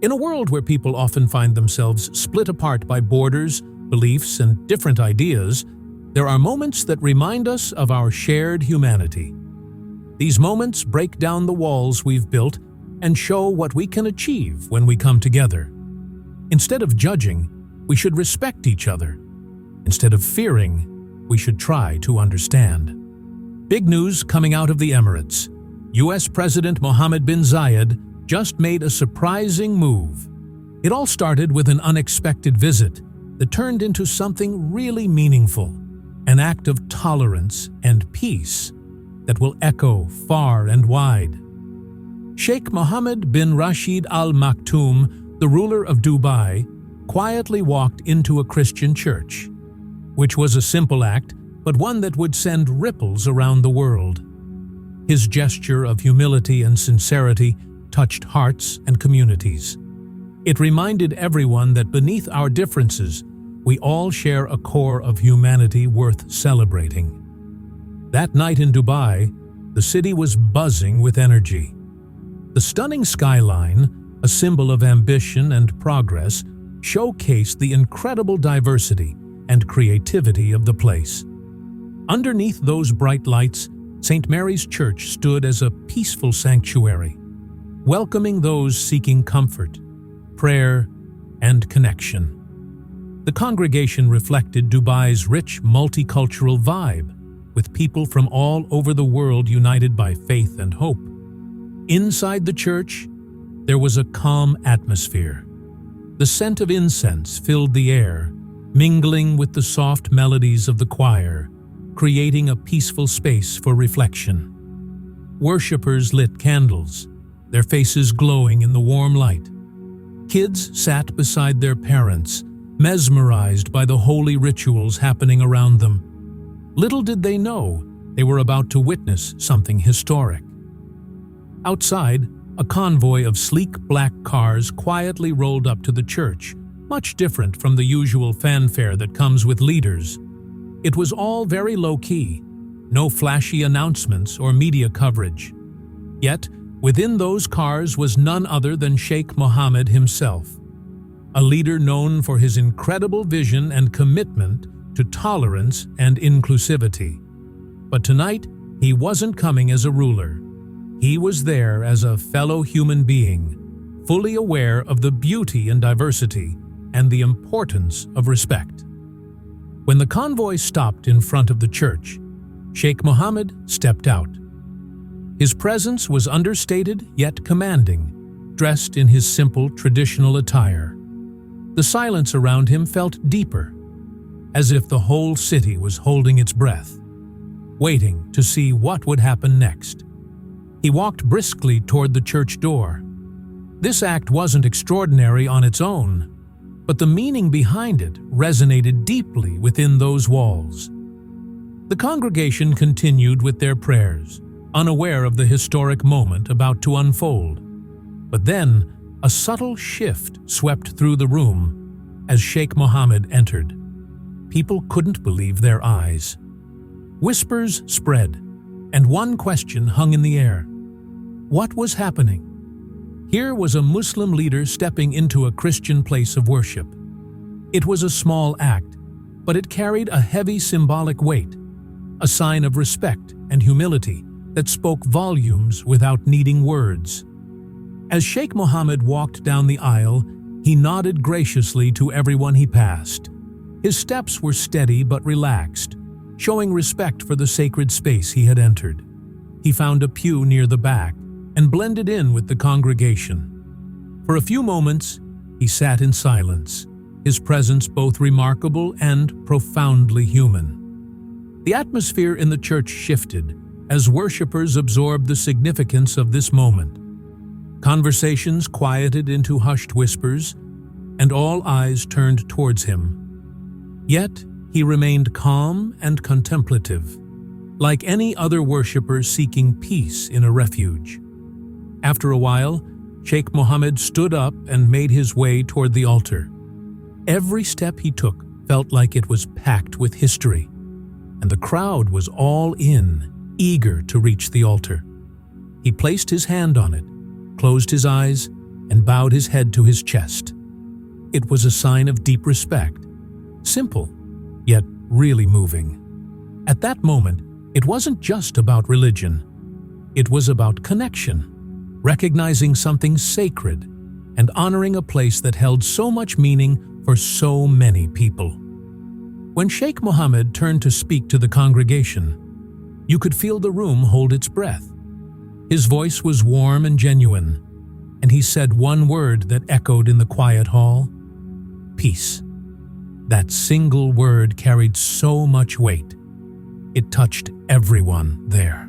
In a world where people often find themselves split apart by borders, beliefs, and different ideas, there are moments that remind us of our shared humanity. These moments break down the walls we've built and show what we can achieve when we come together. Instead of judging, we should respect each other. Instead of fearing, we should try to understand. Big news coming out of the Emirates. U.S. President Mohammed bin Zayed just made a surprising move. It all started with an unexpected visit that turned into something really meaningful, an act of tolerance and peace that will echo far and wide. Sheikh Mohammed bin Rashid Al Maktoum, the ruler of Dubai, quietly walked into a Christian church, which was a simple act, but one that would send ripples around the world. His gesture of humility and sincerity touched hearts and communities. It reminded everyone that beneath our differences, we all share a core of humanity worth celebrating. That night in Dubai, the city was buzzing with energy. The stunning skyline, a symbol of ambition and progress, showcased the incredible diversity and creativity of the place. Underneath those bright lights, St. Mary's Church stood as a peaceful sanctuary, welcoming those seeking comfort, prayer, and connection. The congregation reflected Dubai's rich multicultural vibe, with people from all over the world united by faith and hope. Inside the church, there was a calm atmosphere. The scent of incense filled the air, mingling with the soft melodies of the choir, creating a peaceful space for reflection. Worshippers lit candles, their faces glowing in the warm light. Kids sat beside their parents, mesmerized by the holy rituals happening around them. Little did they know they were about to witness something historic. Outside, a convoy of sleek black cars quietly rolled up to the church, much different from the usual fanfare that comes with leaders. It was all very low-key, no flashy announcements or media coverage. Yet, within those cars was none other than Sheikh Mohammed himself, a leader known for his incredible vision and commitment to tolerance and inclusivity. But tonight, he wasn't coming as a ruler. He was there as a fellow human being, fully aware of the beauty and diversity and the importance of respect. When the convoy stopped in front of the church, Sheikh Mohammed stepped out. His presence was understated yet commanding, dressed in his simple traditional attire. The silence around him felt deeper, as if the whole city was holding its breath, waiting to see what would happen next. He walked briskly toward the church door. This act wasn't extraordinary on its own, but the meaning behind it resonated deeply within those walls. The congregation continued with their prayers, unaware of the historic moment about to unfold. But then, a subtle shift swept through the room as Sheikh Mohammed entered. People couldn't believe their eyes. Whispers spread, and one question hung in the air. What was happening? Here was a Muslim leader stepping into a Christian place of worship. It was a small act, but it carried a heavy symbolic weight, a sign of respect and humility that spoke volumes without needing words. As Sheikh Mohammed walked down the aisle, he nodded graciously to everyone he passed. His steps were steady but relaxed, showing respect for the sacred space he had entered. He found a pew near the back and blended in with the congregation. For a few moments, he sat in silence, his presence both remarkable and profoundly human. The atmosphere in the church shifted as worshippers absorbed the significance of this moment. Conversations quieted into hushed whispers, and all eyes turned towards him. Yet, he remained calm and contemplative, like any other worshipper seeking peace in a refuge. After a while, Sheikh Mohammed stood up and made his way toward the altar. Every step he took felt like it was packed with history, and the crowd was all in, eager to reach the altar. He placed his hand on it, closed his eyes, and bowed his head to his chest. It was a sign of deep respect, simple, yet really moving. At that moment, it wasn't just about religion. It was about connection, recognizing something sacred, and honoring a place that held so much meaning for so many people. When Sheikh Mohammed turned to speak to the congregation, you could feel the room hold its breath. His voice was warm and genuine, and he said one word that echoed in the quiet hall: peace. That single word carried so much weight. It touched everyone there.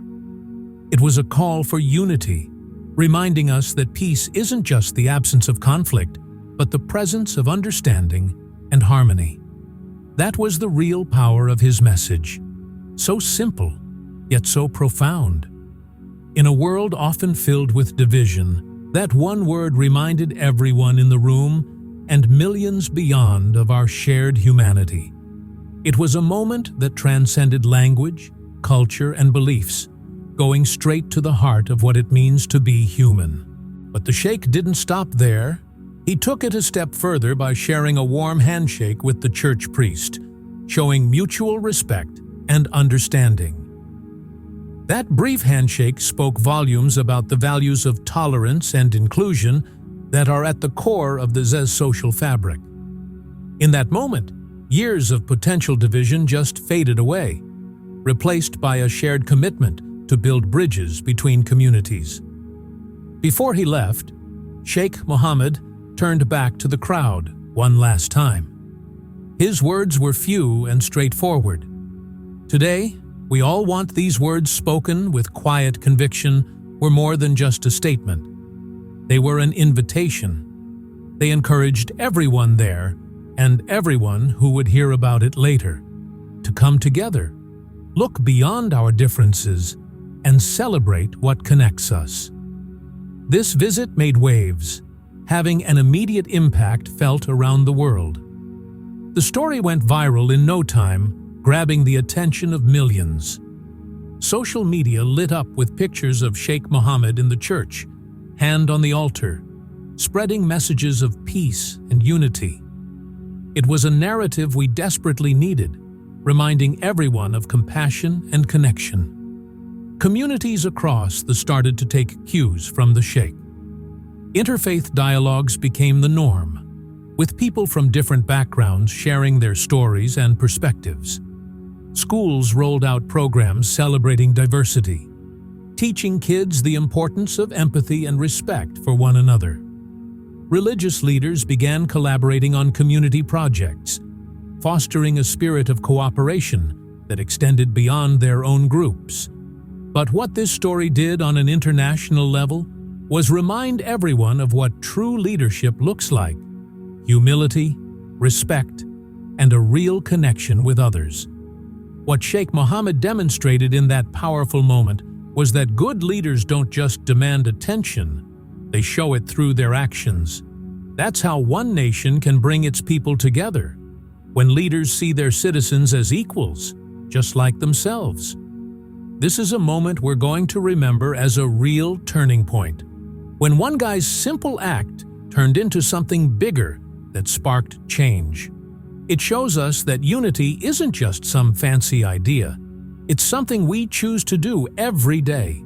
It was a call for unity, reminding us that peace isn't just the absence of conflict, but the presence of understanding and harmony. That was the real power of his message. So simple, yet so profound. In a world often filled with division, that one word reminded everyone in the room and millions beyond of our shared humanity. It was a moment that transcended language, culture, and beliefs, going straight to the heart of what it means to be human. But the Sheikh didn't stop there. He took it a step further by sharing a warm handshake with the church priest, showing mutual respect and understanding. That brief handshake spoke volumes about the values of tolerance and inclusion that are at the core of the Zez social fabric. In that moment, years of potential division just faded away, replaced by a shared commitment to build bridges between communities. Before he left, Sheikh Mohammed turned back to the crowd one last time. His words were few and straightforward. Today, we all want these words spoken with quiet conviction were more than just a statement. They were an invitation. They encouraged everyone there, and everyone who would hear about it later, to come together, look beyond our differences, and celebrate what connects us. This visit made waves, having an immediate impact felt around the world. The story went viral in no time, grabbing the attention of millions. Social media lit up with pictures of Sheikh Mohammed in the church, hand on the altar, spreading messages of peace and unity. It was a narrative we desperately needed, reminding everyone of compassion and connection. Communities across started to take cues from the Sheikh. Interfaith dialogues became the norm, with people from different backgrounds sharing their stories and perspectives. Schools rolled out programs celebrating diversity, teaching kids the importance of empathy and respect for one another. Religious leaders began collaborating on community projects, fostering a spirit of cooperation that extended beyond their own groups. But what this story did on an international level was remind everyone of what true leadership looks like: humility, respect, and a real connection with others. What Sheikh Mohammed demonstrated in that powerful moment was that good leaders don't just demand attention, they show it through their actions. That's how one nation can bring its people together, when leaders see their citizens as equals, just like themselves. This is a moment we're going to remember as a real turning point, when one guy's simple act turned into something bigger that sparked change. It shows us that unity isn't just some fancy idea. It's something we choose to do every day.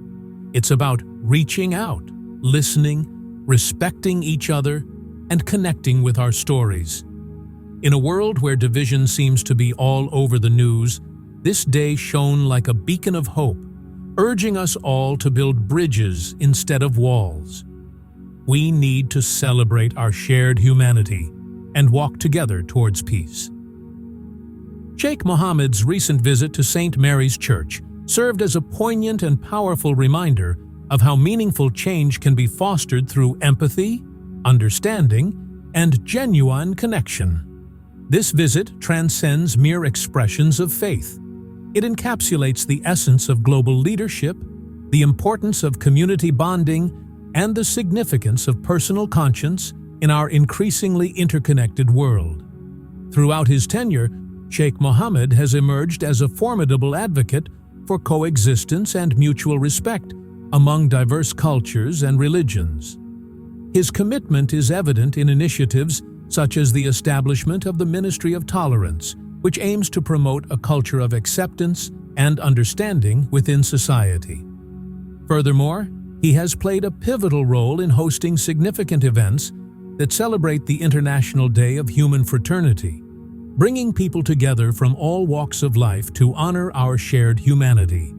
It's about reaching out, listening, respecting each other, and connecting with our stories. In a world where division seems to be all over the news, this day shone like a beacon of hope, urging us all to build bridges instead of walls. We need to celebrate our shared humanity and walk together towards peace. Sheikh Mohammed's recent visit to St. Mary's Church served as a poignant and powerful reminder of how meaningful change can be fostered through empathy, understanding, and genuine connection. This visit transcends mere expressions of faith. It encapsulates the essence of global leadership, the importance of community bonding, and the significance of personal conscience in our increasingly interconnected world. Throughout his tenure, Sheikh Mohammed has emerged as a formidable advocate for coexistence and mutual respect among diverse cultures and religions. His commitment is evident in initiatives such as the establishment of the Ministry of Tolerance, which aims to promote a culture of acceptance and understanding within society. Furthermore, he has played a pivotal role in hosting significant events that celebrate the International Day of Human Fraternity, bringing people together from all walks of life to honor our shared humanity.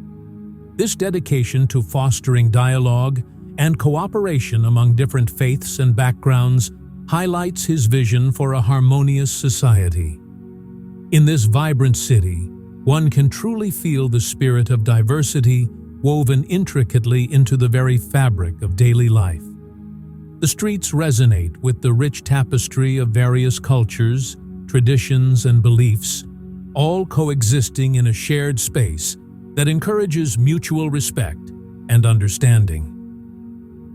This dedication to fostering dialogue and cooperation among different faiths and backgrounds highlights his vision for a harmonious society. In this vibrant city, one can truly feel the spirit of diversity woven intricately into the very fabric of daily life. The streets resonate with the rich tapestry of various cultures, traditions, and beliefs, all coexisting in a shared space that encourages mutual respect and understanding.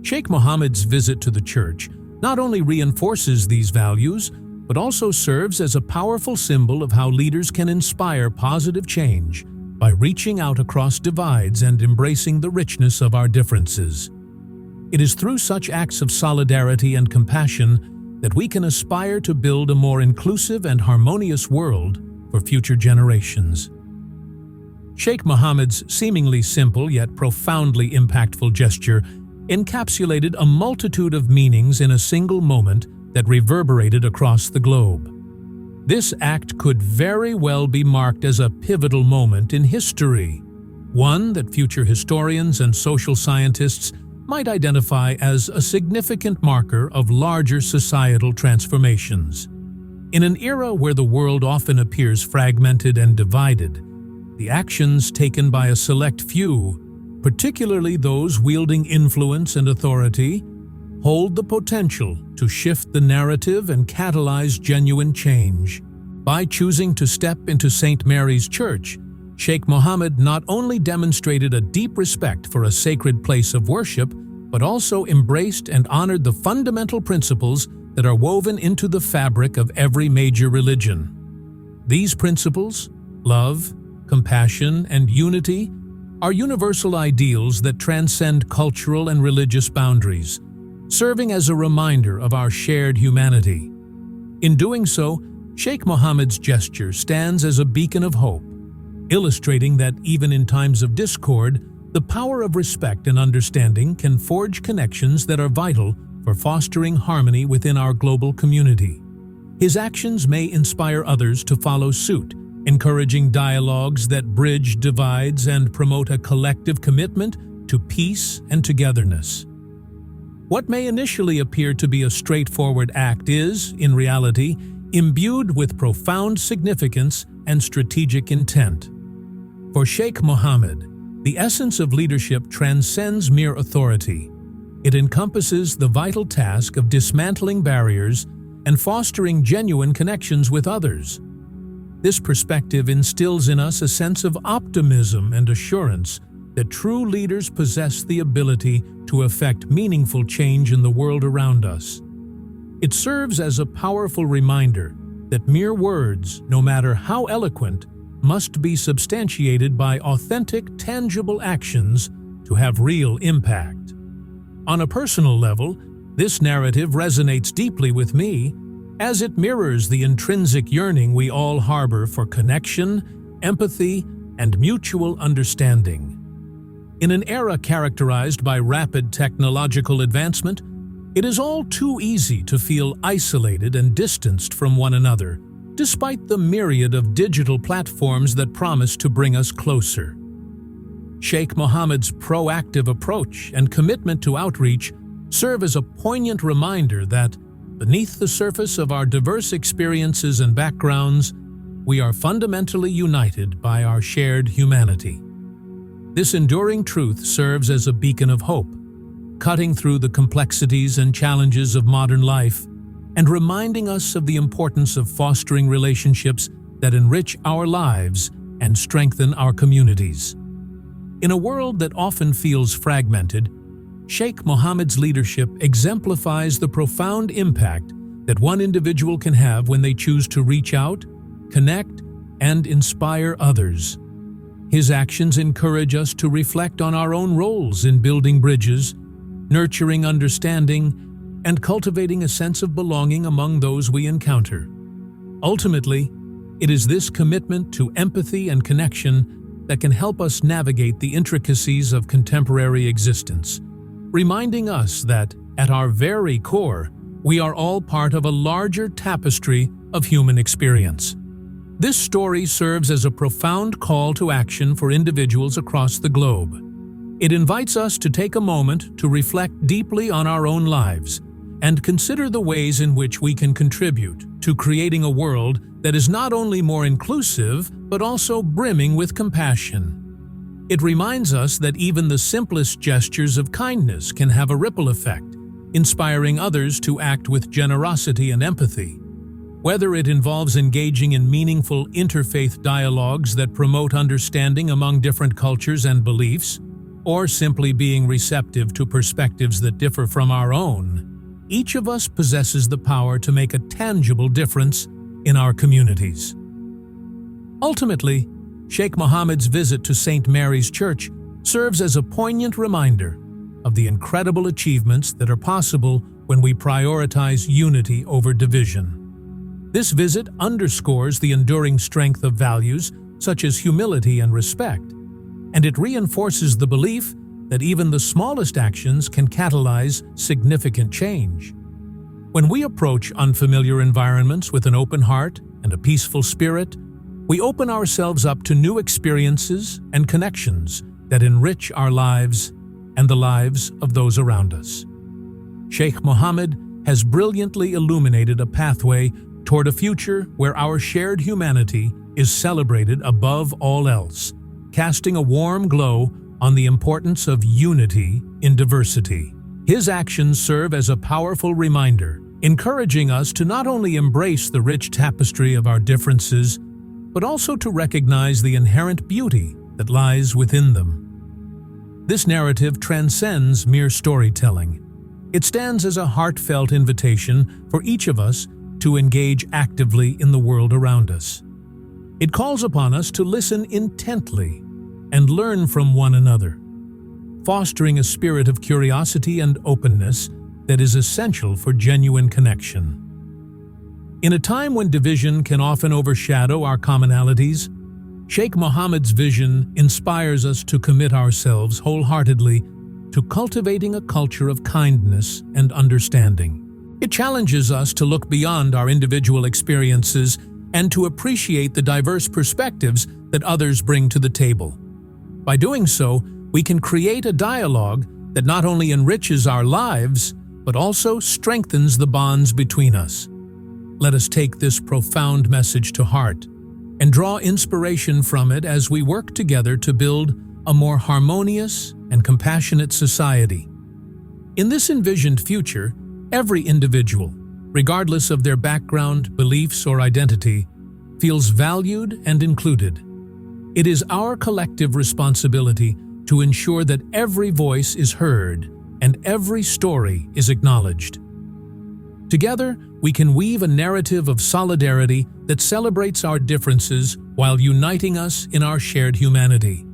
Sheikh Mohammed's visit to the church not only reinforces these values, but also serves as a powerful symbol of how leaders can inspire positive change by reaching out across divides and embracing the richness of our differences. It is through such acts of solidarity and compassion that we can aspire to build a more inclusive and harmonious world for future generations. Sheikh Mohammed's seemingly simple yet profoundly impactful gesture encapsulated a multitude of meanings in a single moment that reverberated across the globe. This act could very well be marked as a pivotal moment in history, one that future historians and social scientists might identify as a significant marker of larger societal transformations. In an era where the world often appears fragmented and divided, the actions taken by a select few, particularly those wielding influence and authority, hold the potential to shift the narrative and catalyze genuine change. By choosing to step into St. Mary's Church, Sheikh Mohammed not only demonstrated a deep respect for a sacred place of worship, but also embraced and honored the fundamental principles that are woven into the fabric of every major religion. These principles, love, compassion, and unity, are universal ideals that transcend cultural and religious boundaries, serving as a reminder of our shared humanity. In doing so, Sheikh Mohammed's gesture stands as a beacon of hope, illustrating that even in times of discord, the power of respect and understanding can forge connections that are vital for fostering harmony within our global community. His actions may inspire others to follow suit, encouraging dialogues that bridge divides and promote a collective commitment to peace and togetherness. What may initially appear to be a straightforward act is, in reality, imbued with profound significance and strategic intent. For Sheikh Mohammed, the essence of leadership transcends mere authority. It encompasses the vital task of dismantling barriers and fostering genuine connections with others. This perspective instills in us a sense of optimism and assurance that true leaders possess the ability to effect meaningful change in the world around us. It serves as a powerful reminder that mere words, no matter how eloquent, must be substantiated by authentic, tangible actions to have real impact. On a personal level, this narrative resonates deeply with me, as it mirrors the intrinsic yearning we all harbor for connection, empathy, and mutual understanding. In an era characterized by rapid technological advancement, it is all too easy to feel isolated and distanced from one another, despite the myriad of digital platforms that promise to bring us closer. Sheikh Mohammed's proactive approach and commitment to outreach serve as a poignant reminder that, beneath the surface of our diverse experiences and backgrounds, we are fundamentally united by our shared humanity. This enduring truth serves as a beacon of hope, cutting through the complexities and challenges of modern life and reminding us of the importance of fostering relationships that enrich our lives and strengthen our communities. In a world that often feels fragmented, Sheikh Mohammed's leadership exemplifies the profound impact that one individual can have when they choose to reach out, connect, and inspire others. His actions encourage us to reflect on our own roles in building bridges, nurturing understanding, and cultivating a sense of belonging among those we encounter. Ultimately, it is this commitment to empathy and connection that can help us navigate the intricacies of contemporary existence, reminding us that, at our very core, we are all part of a larger tapestry of human experience. This story serves as a profound call to action for individuals across the globe. It invites us to take a moment to reflect deeply on our own lives and consider the ways in which we can contribute to creating a world that is not only more inclusive but also brimming with compassion. It reminds us that even the simplest gestures of kindness can have a ripple effect, inspiring others to act with generosity and empathy. Whether it involves engaging in meaningful interfaith dialogues that promote understanding among different cultures and beliefs, or simply being receptive to perspectives that differ from our own, each of us possesses the power to make a tangible difference in our communities. Ultimately, Sheikh Mohammed's visit to St. Mary's Church serves as a poignant reminder of the incredible achievements that are possible when we prioritize unity over division. This visit underscores the enduring strength of values such as humility and respect, and it reinforces the belief that even the smallest actions can catalyze significant change. When we approach unfamiliar environments with an open heart and a peaceful spirit, we open ourselves up to new experiences and connections that enrich our lives and the lives of those around us. Sheikh Mohammed has brilliantly illuminated a pathway toward a future where our shared humanity is celebrated above all else, casting a warm glow on the importance of unity in diversity. His actions serve as a powerful reminder, encouraging us to not only embrace the rich tapestry of our differences, but also to recognize the inherent beauty that lies within them. This narrative transcends mere storytelling. It stands as a heartfelt invitation for each of us to engage actively in the world around us. It calls upon us to listen intently and learn from one another, fostering a spirit of curiosity and openness that is essential for genuine connection. In a time when division can often overshadow our commonalities, Sheikh Mohammed's vision inspires us to commit ourselves wholeheartedly to cultivating a culture of kindness and understanding. It challenges us to look beyond our individual experiences and to appreciate the diverse perspectives that others bring to the table. By doing so, we can create a dialogue that not only enriches our lives, but also strengthens the bonds between us. Let us take this profound message to heart and draw inspiration from it as we work together to build a more harmonious and compassionate society. In this envisioned future, every individual, regardless of their background, beliefs, or identity, feels valued and included. It is our collective responsibility to ensure that every voice is heard and every story is acknowledged. Together, we can weave a narrative of solidarity that celebrates our differences while uniting us in our shared humanity.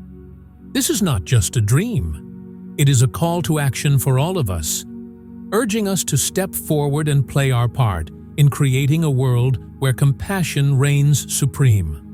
This is not just a dream. It is a call to action for all of us, urging us to step forward and play our part in creating a world where compassion reigns supreme.